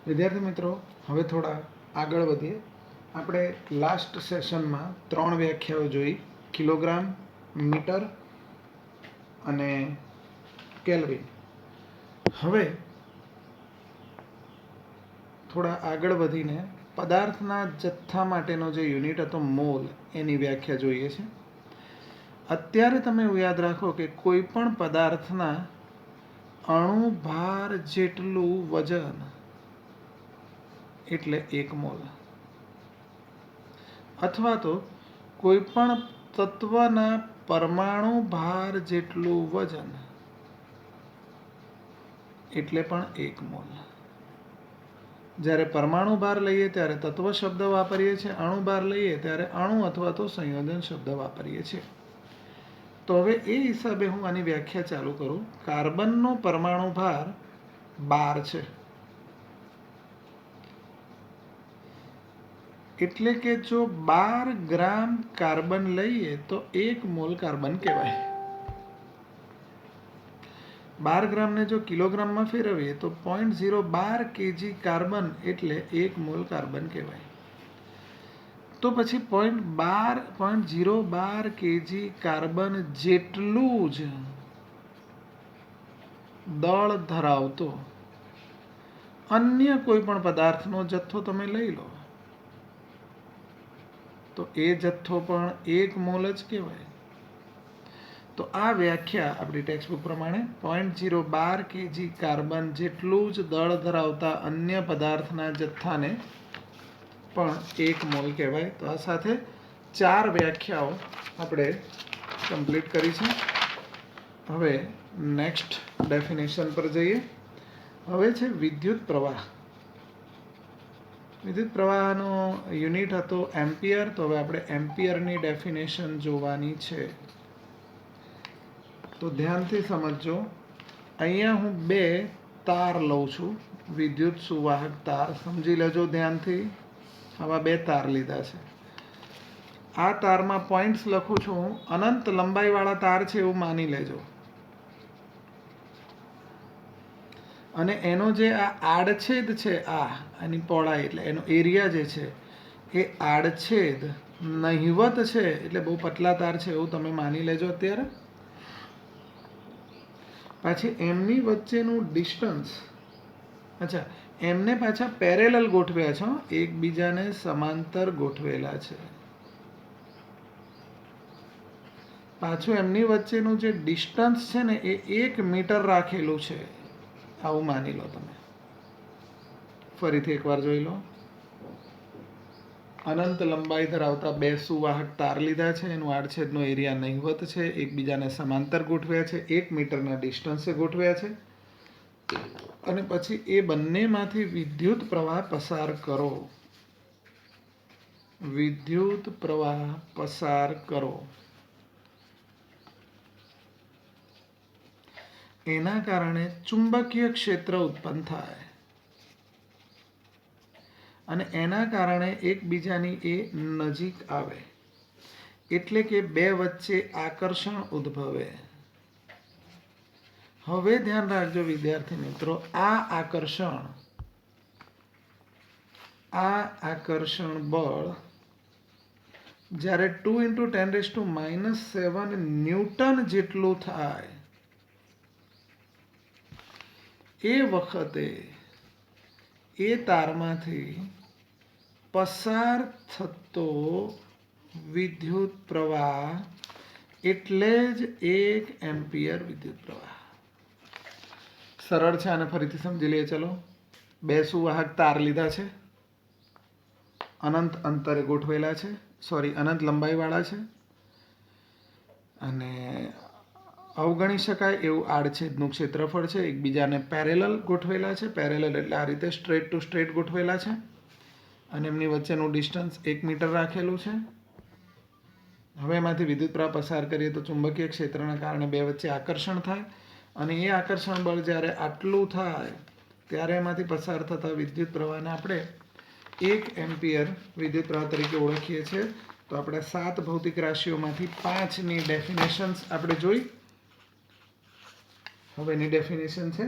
વિદ્યાર્થી મિત્રો, હવે થોડા આગળ વધીએ. આપણે લાસ્ટ સેશનમાં 3 વ્યાખ્યાઓ જોઈ: કિલોગ્રામ, મીટર અને કેલ્વિન. હવે થોડા આગળ વધીને પદાર્થના જથ્થા માટેનો જે યુનિટ હતો મોલ, એની વ્યાખ્યા જોઈએ છે. અત્યારે તમે એવું યાદ રાખો કે કોઈ પણ પદાર્થના અણુ ભાર જેટલું વજન એટલે 1 મોલ, અથવા તો કોઈ પણ તત્વના પરમાણુ ભાર જેટલું વજન એટલે પણ 1 મોલ. જ્યારે પરમાણુ ભાર લઈએ ત્યારે તત્વ શબ્દ વાપરીએ છીએ, અણુ ભાર લઈએ ત્યારે અણુ અથવા તો સંયોજન શબ્દ વાપરીએ છીએ. તો હવે એ હિસાબે હું આની વ્યાખ્યા ચાલુ કરું. કાર્બનનો પરમાણુ ભાર 12 છે. એટલે કે જો 12 ગ્રામ કાર્બન લઈએ તો 1 મોલ કાર્બન કહેવાય. 12 ગ્રામને જો કિલોગ્રામમાં ફેરવીએ તો 0.012 kg કાર્બન એટલે 1 મોલ કાર્બન કહેવાય. તો પછી 0.12 kg કાર્બન જેટલું જ દળ ધરાવતો અન્ય કોઈ પણ પદાર્થનો જથ્થો તમે લઈ લો તો એ જથ્થો પણ 1 મોલ જ કહેવાય. તો આ વ્યાખ્યા આપણી ટેક્સ્ટબુક પ્રમાણે 0.012 kg કાર્બન જેટલું જ દળ ધરાવતા અન્ય પદાર્થના જથ્થાને પણ 1 મોલ કહેવાય. તો આ સાથે 4 વ્યાખ્યાઓ આપણે કમ્પ્લીટ કરી છે. હવે નેક્સ્ટ ડેફિનેશન પર જઈએ. હવે છે વિદ્યુત પ્રવાહ. વિદ્યુત પ્રવાહનો યુનિટ હતો એમ્પિયર. તો હવે આપણે એમ્પિયરની ડેફિનેશન જોવાની છે. તો ધ્યાનથી સમજજો. અહીંયા હું 2 તાર લઉં છું, વિદ્યુત સુવાહક તાર. સમજી લેજો ધ્યાનથી. આવા 2 તાર લીધા છે. આ તારમાં પોઈન્ટ્સ લખું છું હું. અનંત લંબાઈવાળા તાર છે એવું માની લેજો. અને એનો જે આ આડછેદ છે, આની પહોળાઈ એટલે એનો એરિયા જે છે એ આડછેદ નહિવત છે, એટલે બહુ પતલા તાર છે એવું તમે માની લેજો અત્યારે. પાછી એમની વચ્ચેનું ડિસ્ટન્સ, અચ્છા, એમને પાછા પેરેલલ ગોઠવ્યા છે, એકબીજાને સમાંતર ગોઠવેલા છે. પાછું એમની વચ્ચેનું જે ડિસ્ટન્સ છે ને એ 1 મીટર રાખેલું છે, આવું માની લો તમે. ફરીથી એકવાર જોઈ લો. અનંત લંબાઈ ધરાવતા 2 સુવાહક તાર લીધા છે. એનું આડછેદનો એરિયા નહિવત છે, એકબીજાને સમાંતર ગોઠવ્યા છે, 1 મીટરના ડિસ્ટન્સે ગોઠવ્યા છે. અને પછી એ બંનેમાંથી વિદ્યુત પ્રવાહ પસાર કરો. વિદ્યુત પ્રવાહ પસાર કરો. એના કારણે ચુંબકીય ક્ષેત્ર ઉત્પન્ન થાય અને એના કારણે એકબીજાની એ નજીક આવે, એટલે કે 2 વચ્ચે આકર્ષણ ઉદ્ભવે. હવે ધ્યાન રાખજો વિદ્યાર્થી મિત્રો, આ આકર્ષણ બળ જ્યારે 2 × 10⁻⁷ ન્યૂટન જેટલું થાય એ વખતે એ તારમાંથી પસાર થતો વિદ્યુત પ્રવાહ એટલે જ 1 એમ્પિયર વિદ્યુત પ્રવાહ. સરળ છે. આને ફરીથી સમજી લઈએ. ચલો, 2 સુવાહક તાર લીધા છે, અનંત અંતરે ગોઠવેલા છે, અનંત લંબાઈવાળા છે, અને અવગણી શકાય એવું આડછેદનું ક્ષેત્રફળ છે. એકબીજાને પેરેલલ ગોઠવેલા છે. પેરેલલ એટલે આ રીતે સ્ટ્રેટ ટુ સ્ટ્રેટ ગોઠવેલા છે. અને એમની વચ્ચેનું ડિસ્ટન્સ 1 મીટર રાખેલું છે. હવે એમાંથી વિદ્યુત પ્રવાહ પસાર કરીએ તો ચુંબકીય ક્ષેત્રના કારણે 2 વચ્ચે આકર્ષણ થાય, અને એ આકર્ષણ બળ જ્યારે આટલું થાય ત્યારે એમાંથી પસાર થતા વિદ્યુત પ્રવાહને આપણે 1 એમ્પિયર વિદ્યુત પ્રવાહ તરીકે ઓળખીએ છીએ. તો આપણે 7 ભૌતિક રાશિઓમાંથી 5ની ડેફિનેશન્સ આપણે જોઈ. હવે એની ડેફિનેશન છે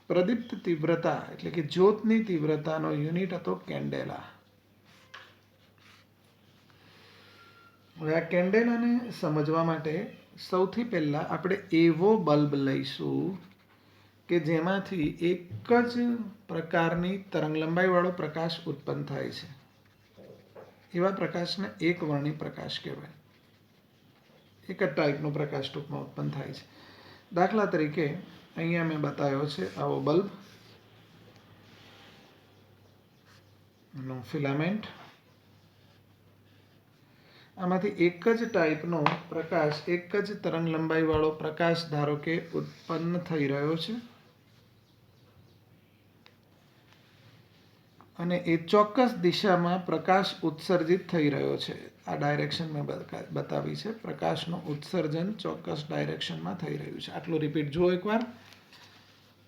પ્રદીપ્ત તીવ્રતા એટલે કે જ્યોતની તીવ્રતાનો યુનિટ હતો કેન્ડેલા. હવે આ કેન્ડેલાને સમજવા માટે સૌથી પહેલા આપણે એવો બલ્બ લઈશું કે જેમાંથી એક જ પ્રકારની તરંગલંબાઈ વાળો પ્રકાશ ઉત્પન્ન થાય છે. એવા પ્રકાશને એકવર્ણી પ્રકાશ કહેવાય. એક જ ટાઈપનો પ્રકાશ ટૂંકમાં ઉત્પન્ન થાય છે. દાખલા તરીકે અહીંયા મેં બતાવ્યો છે આવો બલ્બ નો ફિલામેન્ટ. આમાંથી એક જ ટાઈપનો પ્રકાશ, એક જ તરંગ લંબાઈ વાળો પ્રકાશ ધારો કે ઉત્પન્ન થઈ રહ્યો છે અને એ ચોક્કસ દિશામાં પ્રકાશ ઉત્સર્જિત થઈ રહ્યો છે. આ ડાયરેક્શન મેં બતાવી છે. પ્રકાશનું ઉત્સર્જન ચોક્કસ ડાયરેક્શનમાં થઈ રહ્યું છે. આટલું રિપીટ જુઓ એકવાર.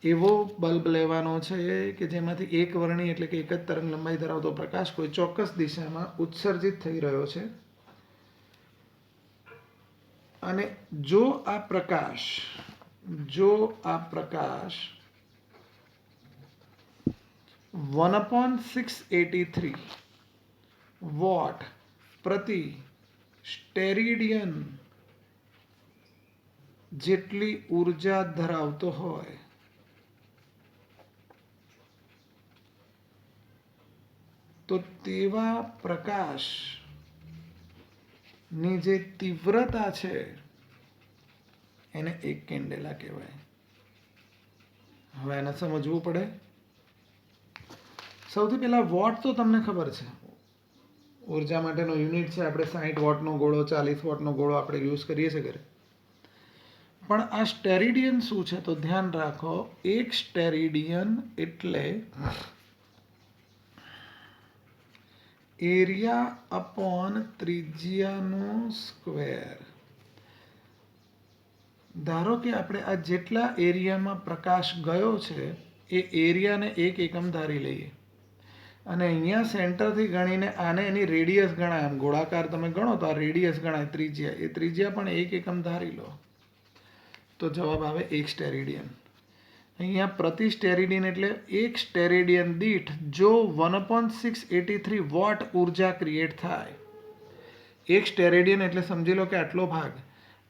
એવો બલ્બ લેવાનો છે કે જેમાંથી એક વર્ણી એટલે કે એક જ તરંગ લંબાઈ ધરાવતો પ્રકાશ કોઈ ચોક્કસ દિશામાં ઉત્સર્જિત થઈ રહ્યો છે અને જો આ પ્રકાશ 1/683 વોટ પ્રતિ સ્ટેરેડિયન જેટલી ઉર્જા ધરાવતો હોય તો તેવા પ્રકાશની જે તીવ્રતા છે એને એક કેન્ડેલા કહેવાય. હવે એને સમજવું પડે. સૌથી પહેલા વોટ તો તમને ખબર છે, ઉર્જા માટેનો યુનિટ છે. આપણે 60 વોટનો ગોળો, 40 વોટનો ગોળો આપણે યુઝ કરીએ છીએ ઘરે. પણ આ સ્ટેરેડિયન શું છે તો ધ્યાન રાખો, એક સ્ટેરેડિયન એટલે એરિયા અપોન ત્રિજ્યાનો સ્ક્વેર. ધારો કે આપણે આ જેટલા એરિયામાં પ્રકાશ ગયો છે એ એરિયાને એક એકમ ધારી લઈએ અને અહીંયા સેન્ટરથી ગણીને આને એની રેડિયસ ગણાય. આમ ગોળાકાર તમે ગણો તો આ રેડિયસ ગણાય, ત્રિજ્યા. એ ત્રિજ્યા પણ એક એકમ ધારી લો તો જવાબ આવે 1 સ્ટેરેડિયન. અહીંયા પ્રતિ સ્ટેરેડિયન એટલે એક સ્ટેરેડિયન દીઠ જો 1/683 વોટ ઉર્જા ક્રિએટ થાય. એક સ્ટેરેડિયન એટલે સમજી લો કે આટલો ભાગ,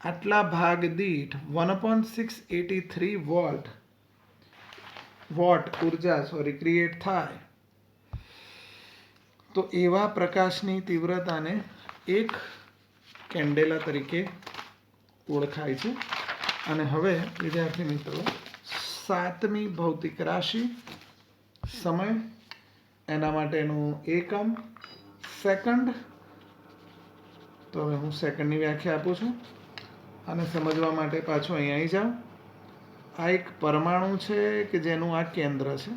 આટલા ભાગ દીઠ 1/683 વોટ ઉર્જા ક્રિએટ થાય તો એવા પ્રકાશની તીવ્રતાને એક કેન્ડેલા તરીકે ઓળખાય છે. અને હવે વિદ્યાર્થી મિત્રો, 7મી ભૌતિક રાશિ સમય, એના માટેનું એકમ સેકન્ડ. તો હવે હું સેકન્ડની વ્યાખ્યા આપું છું અને સમજવા માટે પાછો અહીં આવી જાઓ. આ એક પરમાણુ છે કે જેનું આ કેન્દ્ર છે.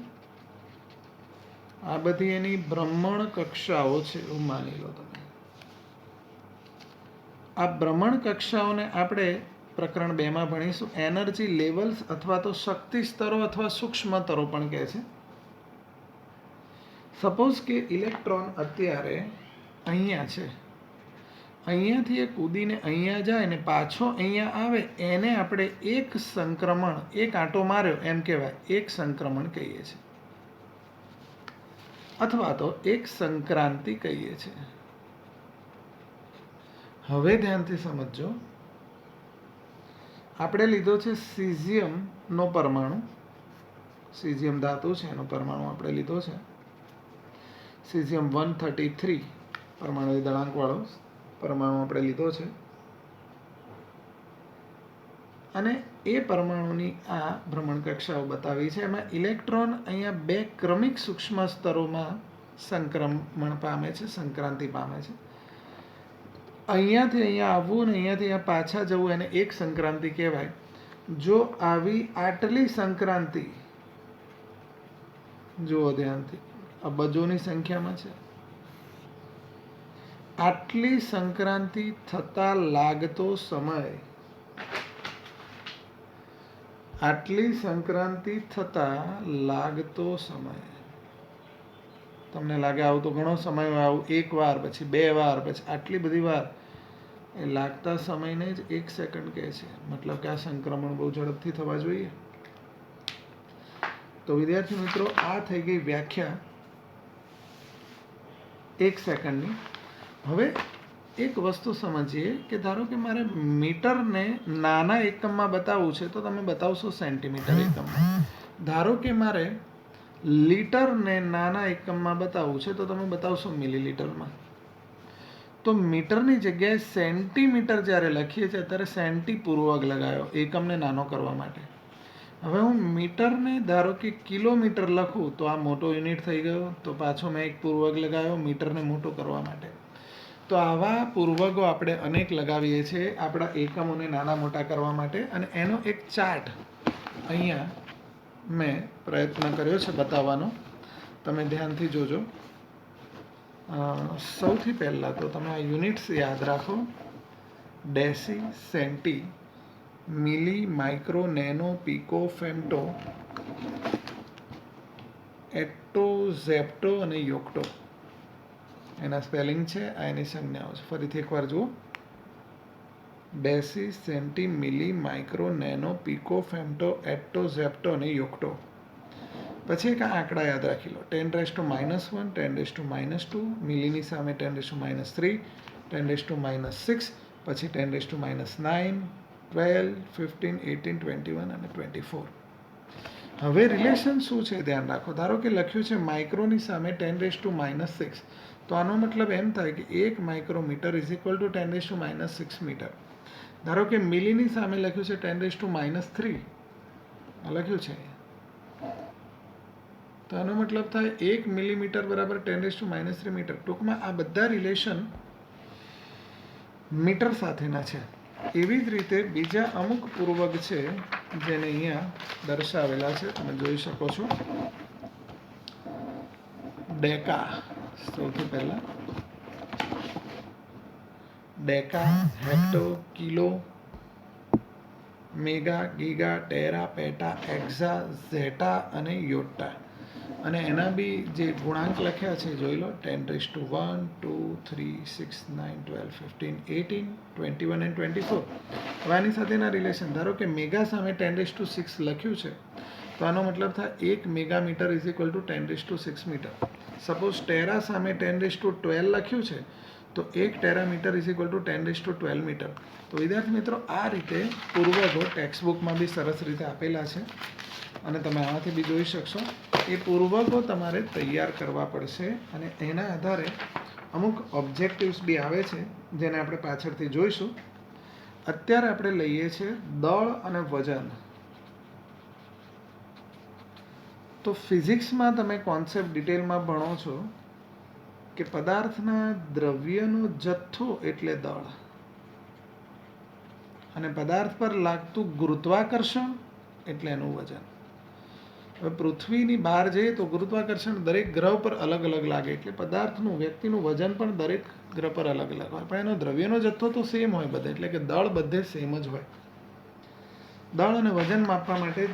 આ બધી એની ભ્રમણ કક્ષાઓ છે એવું માની લો તમે. આ ભ્રમણ કક્ષાઓને આપણે પ્રકરણ 2 માં ભણીશું. એનર્જી લેવલ્સ અથવા તો શક્તિ સ્તરો અથવા સૂક્ષ્મતરો પણ કહે છે. સપોઝ કે ઇલેક્ટ્રોન અત્યારે અહીંયા છે, અહીંયાથી એ કૂદીને અહીંયા જાય ને પાછો અહીંયા આવે, એને આપણે એક સંક્રમણ, એક આંટો માર્યો એમ કહેવાય, એક સંક્રમણ કહીએ છીએ અથવા તો એક સંક્રાંતિ કહીએ છીએ. હવે ધ્યાનથી સમજજો. આપણે લીધો છે સીઝિયમનો પરમાણુ, સીઝિયમ ધાતુ છે એનો પરમાણુ આપણે લીધો છે. સીઝિયમ 133 પરમાણુ દળાંકવાળો પરમાણુ આપણે લીધો છે અને એ પરમાણુની આ ભ્રમણ કક્ષાઓ બતાવી છે. એમાં ઇલેક્ટ્રોન અહીંયા 2 ક્રમિક સૂક્ષ્મ સ્તરોમાં સંક્રમણ પામે છે, સંક્રાંતિ પામે છે. અહીંયાથી અહીંયા આવવું ને અહીંયાથી અહીંયા પાછા જવું એને એક સંક્રાંતિ કહેવાય. જો આવી આટલી સંક્રાંતિ, જુઓ ધ્યાનથી, અબજોની સંખ્યામાં છે, આટલી સંક્રાંતિ થતા લાગતો સમય, આટલી સંક્રાંતિ થતા લાગતો સમય, તમને લાગે આવું તો ઘણો સમય, આવું એક વાર, પછી 2 વાર, પછી આટલી બધી વાર, એ લાગતા સમયને જ 1 સેકન્ડ કહે છે. મતલબ કે આ સંક્રમણ બહુ ઝડપથી થવા જોઈએ. તો વિદ્યાર્થી મિત્રો આ થઈ ગઈ વ્યાખ્યા 1 સેકન્ડની. હવે એક વસ્તુ સમજીએ કે ધારો કે મારે મીટરને નાના એકમમાં બતાવવું છે તો તમે બતાવશો સેન્ટીમીટર એકમમાં. ધારો કે મારે લીટરને નાના એકમમાં બતાવવું છે તો તમે બતાવશો મિલીલીટરમાં. તો મીટરની જગ્યાએ સેન્ટીમીટર જ્યારે લખીએ છીએ ત્યારે સેન્ટી પૂર્વક લગાવ્યો એકમને નાનો કરવા માટે. હવે હું મીટરને ધારો કે કિલોમીટર લખું તો આ મોટો યુનિટ થઈ ગયો, તો પાછો મેં એક પૂર્વક લગાવ્યો મીટરને મોટો કરવા માટે. તો આવા પૂર્વકો આપણે અનેક લગાવીએ છીએ આપણા એકમોને નાના મોટા કરવા માટે, અને એનો એક ચાર્ટ અહીંયા મેં પ્રયત્ન કર્યો છે બતાવવાનો. તમે ધ્યાનથી જોજો. સૌથી પહેલાં તો તમે આ યુનિટ્સ યાદ રાખો: ડેસી, સેન્ટી, મિલી, micro, nano, pico, femto, એટ્ટો, Zepto અને યોક્ટો. એના સ્પેલિંગ છે, આ એની સંજ્ઞાઓ છે. ફરીથી એકવાર જુઓ: ડેસી, સેન્ટી, મિલી, micro, nano, pico, femto, એટ્ટો, Zepto અને યોક્ટો. પછી એક આંકડા યાદ રાખી લો: 10⁻⁻1, 10⁻², મિલીની સામે 10⁻3, 10⁻6, પછી 10⁻9, 12, 15, 18, 21 અને 24. હવે રિલેશન શું છે ધ્યાન રાખો. ધારો કે લખ્યું છે માઇક્રોની સામે 10⁻6, તો આનો મતલબ એમ થાય કે 1 micrometre is equal to 10⁻6 metre. ધારો કે મિલીની સામે લખ્યું છે 10⁻3, લખ્યું છે, તો આનો મતલબ થાય 1 મિલીમીટર બરાબર 10⁻3 મીટર. ટૂંકમાં આ બધા રિલેશન મીટર સાથેના છે. એવી જ રીતે બીજા અમુક પૂર્વક છે જેને અહીંયા દર્શાવેલા છે, તમે જોઈ શકો છો. ડેકા, સૌથી પહેલા deca, hecto, kilo, mega, giga, Terra, પેટા, એક્ઝા, ઝેટા અને યોટા. અને એના બી જે ગુણાંક લખ્યા છે જોઈ લો: 10⁻1, 2, 3, 6, 9, 12, 15, 18, 21 અને 24. હવે આની સાથેના રિલેશન, ધારો કે મેગા સામે 10⁻6 લખ્યું છે, તો આનો મતલબ થાય 1 megametre is equal to 10⁻6 metre. Suppose tera સામે 10⁻12 લખ્યું છે, તો 1 terametre is equal to 10⁻12 metre. તો વિદ્યાર્થી મિત્રો આ રીતે પૂર્વકો ટેક્સ્ટબુકમાં બી સરસ રીતે આપેલા છે, અને તમે આમાંથી બી જોઈ શકશો. એ પૂર્વકો તમારે તૈયાર કરવા પડશે, અને એના આધારે અમુક ઓબ્જેક્ટિવ્સ બી આવે છે જેને આપણે પાછળથી જોઈશું. અત્યારે આપણે લઈએ છીએ દળ અને વજન. તો ફિઝિક્સમાં તમે કોન્સેપ્ટ ડિટેલમાં ભણો છો કે પદાર્થના દ્રવ્યનો જથ્થો એટલે દળ, અને પદાર્થ પર લાગતું ગુરુત્વાકર્ષણ એટલે એનું વજન. હવે પૃથ્વીની બહાર જઈએ તો ગુરુત્વાકર્ષણ દરેક ગ્રહ પર અલગ અલગ લાગે, એટલે પદાર્થનું, વ્યક્તિનું વજન પણ દરેક ગ્રહ પર અલગ અલગ હોય, પણ એનો દ્રવ્યનો જથ્થો તો સેમ હોય બધે, એટલે કે દળ બધે સેમ જ હોય. દળ અને વજન માપવા માટે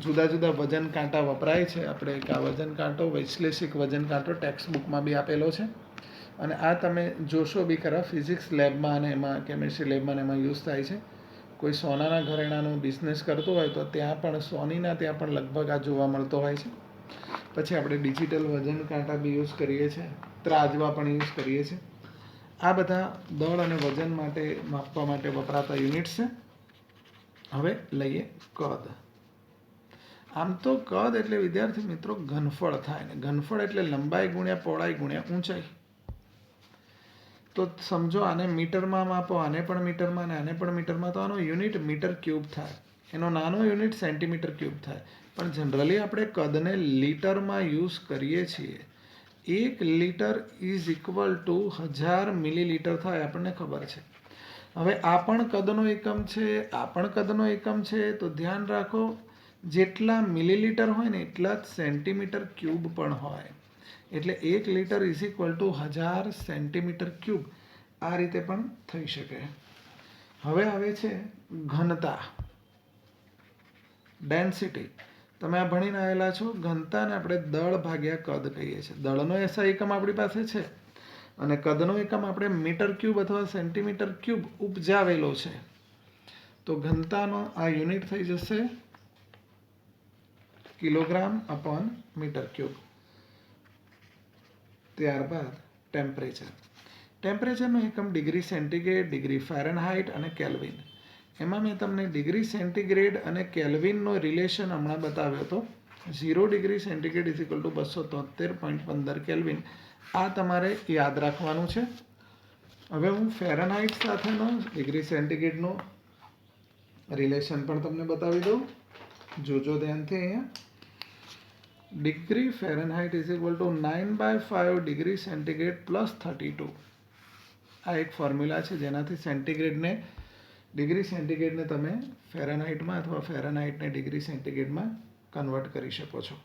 જુદા જુદા વજન કાંટા વપરાય છે. આપણે એક આ વજન કાંટો, વૈશ્લેષિક વજન કાંટો ટેક્સ્ટબુકમાં બી આપેલો છે, અને આ તમે જોશો બી ખરા ફિઝિક્સ લેબમાં અને એમાં કેમિસ્ટ્રી લેબમાં એમાં યુઝ થાય છે. કોઈ સોનાના ઘરેણાનો બિઝનેસ કરતો હોય તો ત્યાં પણ સોનીના ત્યાં પણ લગભગ આ જોવા મળતો હોય છે. પછી આપણે ડિજિટલ વજન કાંટા બી યુઝ કરીએ છીએ, ત્રાજવા પણ યુઝ કરીએ છીએ. આ બધા દળ અને વજન માટે માપવા માટે વપરાતા યુનિટ્સ છે. હવે લઈએ કદ. આમ તો કદ એટલે વિદ્યાર્થી મિત્રો ઘનફળ થાય, ને ઘનફળ એટલે લંબાઈ ગુણ્યા પહોળાઈ ગુણ્યા ઊંચાઈ. તો સમજો આને મીટરમાં માપો, આને પણ મીટરમાં અને આને પણ મીટરમાં, તો આનો યુનિટ મીટર ક્યુબ થાય. એનો નાનો યુનિટ સેન્ટીમીટર ક્યુબ થાય. પણ જનરલી આપણે કદને લીટરમાં યુઝ કરીએ છીએ. 1 litre is equal two 1000 millilitre થાય, આપણને ખબર છે. હવે આ પણ કદનો એકમ છે, આ પણ કદનો એકમ છે, તો ધ્યાન રાખો જેટલા મિલીલીટર હોય ને એટલા જ સેન્ટીમીટર ક્યુબ પણ હોય. એટલે 1 litre is equal two 1000 centimetre cube. આ રીતે પણ થઈ શકે. હવે આવે છે ઘનતા, ડેન્સિટી. તમે આ ભણીને આવેલા છો. ઘનતાને આપણે દળ ભાગ્યા કદ કહીએ છીએ. દળનો એસઆઈ એકમ આપણી પાસે છે, અને કદનો એકમ આપણે મીટર ક્યુબ અથવા સેન્ટીમીટર ક્યુબ ઉપજાવેલો છે. તો ઘનતાનો આ યુનિટ થઈ જશે કિલોગ્રામ અપોન મીટર ક્યુબ. ત્યારબાદ ટેમ્પરેચરનો એકમ ડિગ્રી સેન્ટીગ્રેડ, ડિગ્રી ફેરનહાઇટ અને કેલ્વિન. એમાં મેં તમને ડિગ્રી સેન્ટીગ્રેડ અને કેલ્વિનનો રિલેશન હમણાં બતાવ્યો હતો. 0 degree centigrade is equal two 273.15 kelvin. આ તમારે યાદ રાખવાનું છે. હવે હું ફેરનહાઇટ સાથેનો ડિગ્રી સેન્ટીગ્રેડનો રિલેશન પણ તમને બતાવી દઉં. જોજો ધ્યાનથી અહીંયા. Degree Fahrenheit is equal to 9/5 degree centigrade plus 32. આ એક ફોર્મ્યુલા છે જેનાથી ડિગ્રી સેન્ટીગ્રેડને તમે ફેરનહાઇટમાં અથવા ફેરનહાઇટને ડિગ્રી સેન્ટીગ્રેડમાં કન્વર્ટ કરી શકો છો.